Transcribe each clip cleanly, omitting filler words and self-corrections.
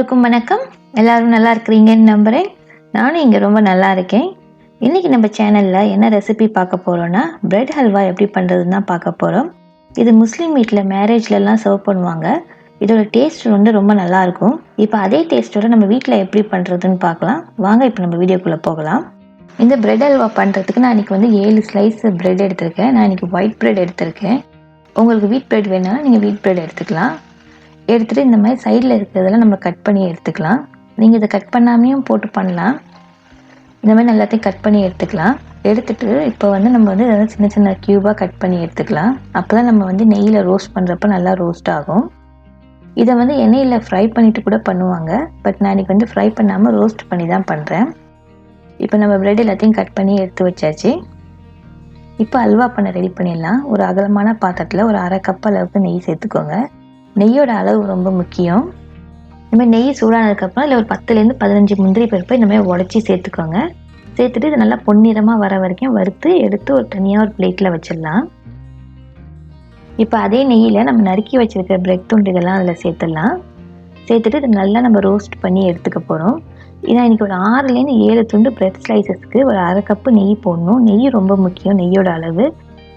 எல்லோருக்கும் வணக்கம். எல்லாரும் நல்லா இருக்கிறீங்கன்னு நம்புகிறேன். நானும் இங்கே ரொம்ப நல்லா இருக்கேன். இன்றைக்கி நம்ம சேனலில் என்ன ரெசிபி பார்க்க போகிறோன்னா, பிரெட் ஹல்வா எப்படி பண்ணுறதுன்னு தான் பார்க்க போகிறோம். இது முஸ்லீம் வீட்டில் மேரேஜ்லலாம் சர்வ் பண்ணுவாங்க. இதோட டேஸ்ட் ரொம்ப நல்லாயிருக்கும். இப்போ அதே டேஸ்ட்டோட நம்ம வீட்டில் எப்படி பண்ணுறதுன்னு பார்க்கலாம். வாங்க இப்போ நம்ம வீடியோக்குள்ளே போகலாம். இந்த பிரெட் ஹல்வா பண்ணுறதுக்கு நான் இன்றைக்கி 7 ஸ்லைஸ் பிரெட் எடுத்திருக்கேன். நான் இன்றைக்கி ஒயிட் பிரெட் எடுத்திருக்கேன். உங்களுக்கு வீட் பிரெட் வேணும்னா நீங்கள் வீட் பிரெட் எடுத்துக்கலாம். எடுத்துகிட்டு இந்த மாதிரி சைடில் இருக்கிறதெல்லாம் நம்ம கட் பண்ணி எடுத்துக்கலாம். நீங்கள் இதை கட் பண்ணாமையும் போட்டு பண்ணலாம். இந்த மாதிரி எல்லாத்தையும் கட் பண்ணி எடுத்துக்கலாம். எடுத்துகிட்டு இப்போ நம்ம இதெல்லாம் சின்ன சின்ன க்யூபாக கட் பண்ணி எடுத்துக்கலாம். அப்போ தான் நம்ம நெய்யில் ரோஸ்ட் பண்ணுறப்ப நல்லா ரோஸ்ட் ஆகும். இதை எண்ணெயில் ஃப்ரை பண்ணிவிட்டு கூட பண்ணுவாங்க. பட் நான் இன்றைக்கி ஃப்ரை பண்ணாமல் ரோஸ்ட் பண்ணி தான் பண்ணுறேன். இப்போ நம்ம பிரெட் எல்லாத்தையும் கட் பண்ணி எடுத்து வச்சாச்சு. இப்போ அல்வா பண்ண ரெடி பண்ணிடலாம். ஒரு அகலமான பாத்திரத்தில் ஒரு 1/2 கப் அளவுக்கு நெய் சேர்த்துக்கோங்க. நெய்யோட அளவு ரொம்ப முக்கியம். இந்த மாதிரி நெய் சூடானதுக்கப்புறம் இல்லை ஒரு 10லேருந்து 15 முந்திரி பருப்பை இந்த மாதிரி உடச்சி சேர்த்துக்கோங்க. சேர்த்துட்டு இது நல்லா பொன்னிறமாக வர வரைக்கும் வறுத்து எடுத்து ஒரு தனியாக ஒரு பிளேட்டில் வச்சிடலாம். இப்போ அதே நெய்யில் நம்ம நறுக்கி வச்சுருக்கிற பிரெட் துண்டு இதெல்லாம் அதில் சேர்த்துடலாம். சேர்த்துட்டு இதை நல்லா நம்ம ரோஸ்ட் பண்ணி எடுத்துக்க போகிறோம். ஏன்னா இன்றைக்கி ஒரு 6லேருந்து 7 துண்டு பிரெட் ஸ்லைசஸ்க்கு ஒரு 1/2 கப்பு நெய் போடணும். நெய் ரொம்ப முக்கியம், நெய்யோட அளவு.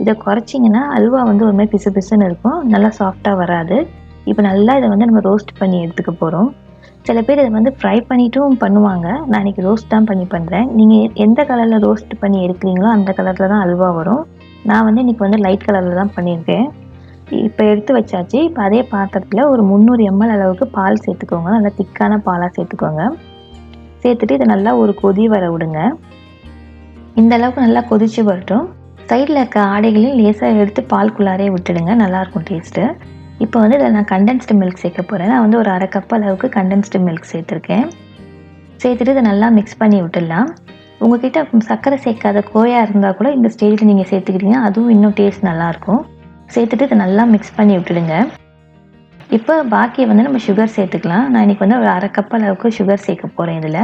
இதை குறைச்சிங்கன்னா அல்வா ஒரு மாதிரி பிசு பிசுன்னு இருக்கும், நல்லா சாஃப்டாக வராது. இப்போ நல்லா இதை நம்ம ரோஸ்ட் பண்ணி எடுத்துக்க போகிறோம். சில பேர் இதை ஃப்ரை பண்ணிட்டும் பண்ணுவாங்க. நான் இன்றைக்கி ரோஸ்ட் தான் பண்ணி பண்ணுறேன். நீங்கள் எந்த கலரில் ரோஸ்ட் பண்ணி எடுக்கிறீங்களோ அந்த கலரில் தான் அல்வா வரும். நான் இன்றைக்கி லைட் கலரில் தான் பண்ணியிருக்கேன். இப்போ எடுத்து வச்சாச்சு. இப்போ அதே பாத்திரத்தில் ஒரு 300 ml அளவுக்கு பால் சேர்த்துக்கோங்க. நல்லா திக்கான பாலாக சேர்த்துக்கோங்க. சேர்த்துட்டு இதை நல்லா ஒரு கொதி வர விடுங்க. இந்த அளவுக்கு நல்லா கொதித்து வரட்டும். சைடில் இருக்க ஆடைகளையும் லேசாக எடுத்து பால்குள்ளாரே விட்டுடுங்க, நல்லாயிருக்கும் டேஸ்ட்டு. இப்போ இதில் நான் கண்டென்ஸ்டு மில்க் சேர்க்க போகிறேன். நான் ஒரு 1/2 கப் அளவுக்கு கண்டென்ஸ்டு மில்க் சேர்த்துருக்கேன். சேர்த்துட்டு இதை நல்லா மிக்ஸ் பண்ணி விட்டுடலாம். உங்கள்கிட்ட சர்க்கரை சேர்க்காத கோயா இருந்தால் கூட இந்த ஸ்டேஜில் நீங்கள் சேர்த்துக்கிட்டிங்கன்னா அதுவும் இன்னும் டேஸ்ட் நல்லாயிருக்கும். சேர்த்துட்டு இதை நல்லா மிக்ஸ் பண்ணி விட்டுடுங்க. இப்போ பாக்கியை நம்ம சுகர் சேர்த்துக்கலாம். நான் இன்றைக்கி ஒரு 1/2 கப் அளவுக்கு சுகர் சேர்க்க போகிறேன். இதில்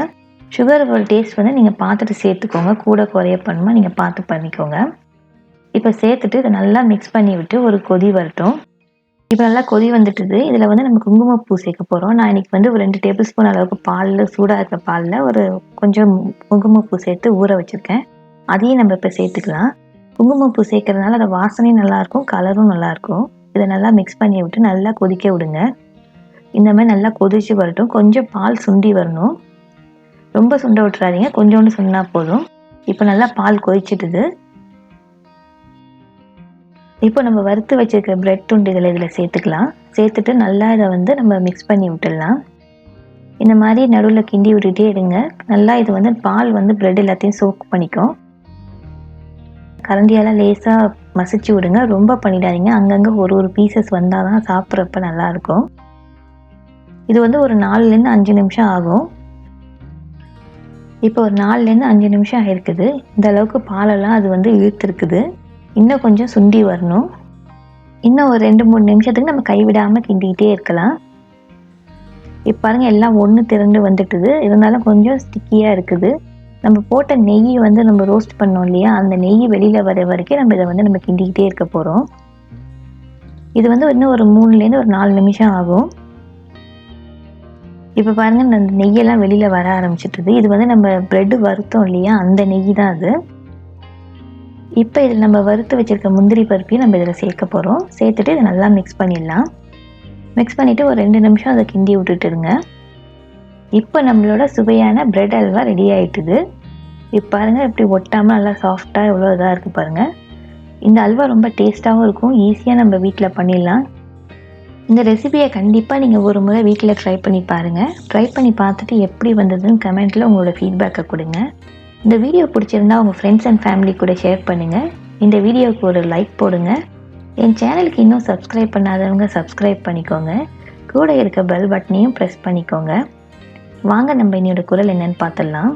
சுகரோட டேஸ்ட் நீங்கள் பார்த்துட்டு சேர்த்துக்கோங்க. கூட குறைய பண்ணுமா நீங்கள் பார்த்து பண்ணிக்கோங்க. இப்போ சேர்த்துட்டு இதை நல்லா மிக்ஸ் பண்ணி விட்டு ஒரு கொதி வரட்டும். இப்போ நல்லா கொதி வந்துட்டுது. இதில் நம்ம குங்குமப்பூ சேர்க்க போகிறோம். நான் இன்றைக்கி ஒரு 2 டேபிள் ஸ்பூன் அளவுக்கு பாலில், சூடாக இருக்கிற பாலில் ஒரு கொஞ்சம் குங்குமப்பூ சேர்த்து ஊற வச்சுருக்கேன். அதையும் நம்ம இப்போ சேர்த்துக்கலாம். குங்குமப்பூ சேர்க்கறதுனால அதை வாசனையும் நல்லாயிருக்கும், கலரும் நல்லாயிருக்கும். இதை நல்லா மிக்ஸ் பண்ணி விட்டு நல்லா கொதிக்க விடுங்க. இந்த மாதிரி நல்லா கொதிச்சு வரட்டும். கொஞ்சம் பால் சுண்டி வரணும். ரொம்ப சுண்ட விட்டுறாதீங்க, கொஞ்சோண்டு சுண்டினா போதும். இப்போ நல்லா பால் கொதிச்சிட்டுது. இப்போ நம்ம வறுத்து வச்சுருக்கிற பிரெட் துண்டுகளை இதில் சேர்த்துக்கலாம். சேர்த்துட்டு நல்லா இதை நம்ம மிக்ஸ் பண்ணி விட்டுடலாம். இந்த மாதிரி நடுவில் கிண்டி விட்டுட்டே இருங்க. நல்லா இது பால் பிரெட் எல்லாத்தையும் சோக் பண்ணிக்கும். கரண்டியால் லேசாக மசிச்சு விடுங்க, ரொம்ப பண்ணிடாதீங்க. அங்கங்கே ஒரு பீசஸ் வந்தால் தான் சாப்பிட்றப்ப நல்லாயிருக்கும். இது ஒரு 4லேருந்து 5 நிமிஷம் ஆகும். இப்போ ஒரு 4லேருந்து 5 நிமிஷம் ஆகிருக்குது. இந்த அளவுக்கு பாலெல்லாம் அது இழுத்துருக்குது. இன்னும் கொஞ்சம் சுண்டி வரணும். இன்னும் ஒரு 2-3 நிமிஷத்துக்கு நம்ம கைவிடாமல் கிண்டிக்கிட்டே இருக்கலாம். இப்போ பாருங்கள், எல்லாம் ஒன்று திரண்டு வந்துட்டுது. இருந்தாலும் கொஞ்சம் ஸ்டிக்கியாக இருக்குது. நம்ம போட்ட நெய் நம்ம ரோஸ்ட் பண்ணோம் இல்லையா, அந்த நெய் வெளியில் வர வரைக்கும் நம்ம இதை நம்ம கிண்டிக்கிட்டே இருக்க போகிறோம். இது இன்னும் ஒரு 3லேருந்து ஒரு 4 நிமிஷம் ஆகும். இப்போ பாருங்கள், அந்த நெய்யெல்லாம் வெளியில் வர ஆரம்பிச்சிட்டுது. இது நம்ம ப்ரெட்டு வறுத்தோம் இல்லையா, அந்த நெய் தான் அது. இப்போ இதில் நம்ம வறுத்து வச்சுருக்க முந்திரி பருப்பையும் நம்ம இதில் சேர்க்க போகிறோம். சேர்த்துட்டு இதை நல்லா மிக்ஸ் பண்ணிடலாம். மிக்ஸ் பண்ணிவிட்டு ஒரு 2 நிமிஷம் அதை கிண்டி விட்டுட்டுருங்க. இப்போ நம்மளோட சுவையான பிரெட் அல்வா ரெடி ஆகிட்டுது. இப்போ பாருங்கள், இப்படி ஒட்டாமல் நல்லா சாஃப்டாக எவ்வளோ இதாக இருக்குது பாருங்கள். இந்த அல்வா ரொம்ப டேஸ்ட்டாகவும் இருக்கும். ஈஸியாக நம்ம வீட்டில் பண்ணிடலாம். இந்த ரெசிபியை கண்டிப்பாக நீங்கள் ஒரு முறை வீட்டில் ட்ரை பண்ணி பாருங்கள். ட்ரை பண்ணி பார்த்துட்டு எப்படி வந்ததுன்னு கமெண்ட்டில் உங்களோட ஃபீட்பேக்கை கொடுங்க. இந்த வீடியோ பிடிச்சிருந்தா உங்கள் ஃப்ரெண்ட்ஸ் அண்ட் ஃபேமிலி கூட ஷேர் பண்ணுங்கள். இந்த வீடியோவுக்கு ஒரு லைக் போடுங்க. என் சேனலுக்கு இன்னும் சப்ஸ்கிரைப் பண்ணாதவங்க சப்ஸ்கிரைப் பண்ணிக்கோங்க. கூட இருக்க பெல் பட்டனையும் ப்ரெஸ் பண்ணிக்கோங்க. வாங்க நம்ம இன்னோட குரல் என்னன்னு பார்த்துடலாம்.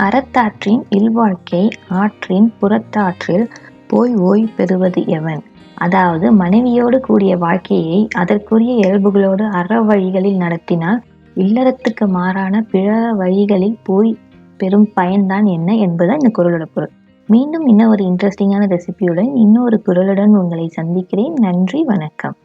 அறத்தாற்றின் இல்வாழ்க்கை ஆற்றின் புறத்தாற்றில் போய் ஓய் பெறுவது எவன்? அதாவது மனைவியோடு கூடிய வாழ்க்கையை அதற்குரிய இயல்புகளோடு அற வழிகளில் நடத்தினால் இல்லறத்துக்கு மாறான பிற வழிகளில் போய் பெரும் பயன்தான் என்ன என்பதுதான் இந்த குறளோட பொருள். மீண்டும் இன்னும் ஒரு இன்ட்ரெஸ்டிங்கான ரெசிபியுடன் இன்னொரு குறளுடன் உங்களை சந்திக்கிறேன். நன்றி, வணக்கம்.